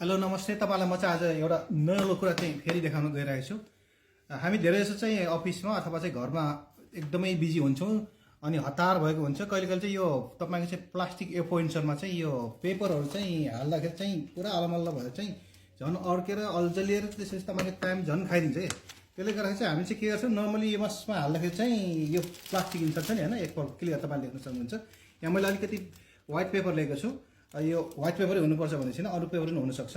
Hello नमस्ते तपाईँलाई म चाहिँ आज एउटा नराम्रो कुरा चाहिँ फेरि देखाउन गइरहेको छु। हामी धेरै जसो चाहिँ अफिसमा अथवा चाहिँ घरमा एकदमै बिजी हुन्छौँ अनि हतार भएको हुन्छ। कहिले कहिले चाहिँ यो तपाईँको चाहिँ प्लास्टिक एपोइन्सरमा चाहिँ यो पेपरहरू चाहिँ हाल्दाखेरि चाहिँ पुरा अलमल्ल भएर चाहिँ झन् अड्केर अल्झलिएर त्यसपछि तपाईँको टाइम झन् खाइदिन्छ क्या। त्यसले गर्दाखेरि चाहिँ हामी चाहिँ के गर्छौँ, नर्मली यसमा हाल्दाखेरि चाहिँ यो प्लास्टिक इन्सर्ट छ नि होइन, एकपल्ट क्लियर तपाईँले देख्न सक्नुहुन्छ। यहाँ मैले अलिकति व्हाइट पेपर लिएको छु। यो व्हाइट पेपरै हुनुपर्छ भन्ने छैन, अरू पेपर पनि हुनसक्छ।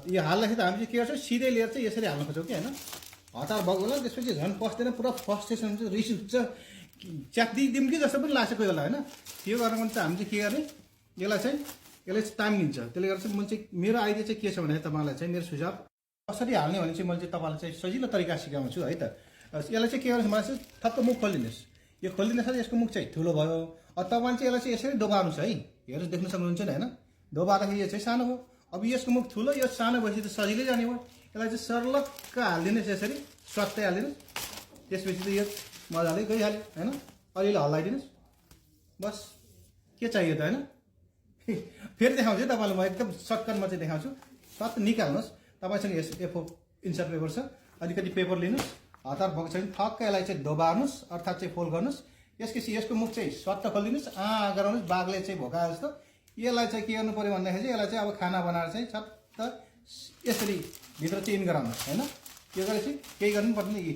यो हाल्दाखेरि त हामी चाहिँ के गर्छौँ, सिधै लिएर चाहिँ यसरी हाल्न खोज्छौँ कि होइन, हतार भएको बेला त्यसपछि झन् पस्दैन, पुरा फ्रस्ट्रेसन हुन्छ, रिस उठ्छ, च्यातिदिउँ कि जस्तो पनि लाग्छ कोही बेला होइन। त्यो गर्नको चाहिँ हामी चाहिँ के गर्ने, यसले चाहिँ टाइम लिन्छ। त्यसले गर्दा चाहिँ मैले चाहिँ मेरो आइडिया चाहिँ के छ भने तपाईँलाई चाहिँ मेरो सुझाव कसरी हाल्ने भने चाहिँ मैले चाहिँ तपाईँलाई चाहिँ सजिलो तरिका सिकाउँछु है त। यसलाई चाहिँ के गर्नुहोस्, मलाई चाहिँ ठक्क मुख खोलिदिनुहोस्। यो खोलिदिनुहोस्, यसको मुख चाहिँ ठुलो भयो। तपाईँले चाहिँ यसलाई चाहिँ यसरी डोबार्नुहोस् है, हेर्नुहोस् देख्न सक्नुहुन्छ नि होइन। डोबार्दाखेरि यो चाहिँ सानो भयो। अब यसको मुख ठुलो, यो सानो भएपछि त सजिलै जाने भयो। यसलाई चाहिँ सर्लक्क हालिदिनुहोस्, यसरी स्वात्तै हालिदिनुहोस्। त्यसपछि त यो मजाले गइहाल्यो होइन। अलिअलि हल्लाइदिनुहोस्, बस के चाहियो त होइन। फेरि देखाउँछु है तपाईँलाई, म एकदम सर्टकटमा चाहिँ देखाउँछु। सट निकाल्नुहोस्। तपाईँसँग यस एफो इन्सर्ट पेपर छ, अलिकति पेपर लिनुहोस्, हतार भएको छ भने ठक्क यसलाई चाहिँ डोबार्नुहोस्, अर्थात् चाहिँ फोल्ड गर्नुहोस्। यसपछि यसको मुख चाहिँ स्वात्त खोलिदिनुहोस्, गराउनुहोस्, बाघले चाहिँ भोकाए जस्तो। यसलाई चाहिँ के गर्नु पऱ्यो भन्दाखेरि चाहिँ यसलाई चाहिँ अब खाना बनाएर चाहिँ छत्त यसरी भित्र चाहिँ इन गराउनुहोस् होइन। त्यो गरेपछि केही गर्नु पर्दैन। यी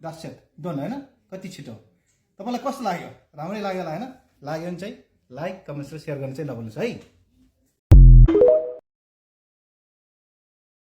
दस डन होइन, कति छिटो। तपाईँलाई कस्तो लाग्यो, राम्रै लाग्यो होला होइन। लाग्यो भने चाहिँ लाइक कमेन्ट्स र सेयर गर्न चाहिँ नभुल्नुहोस् है।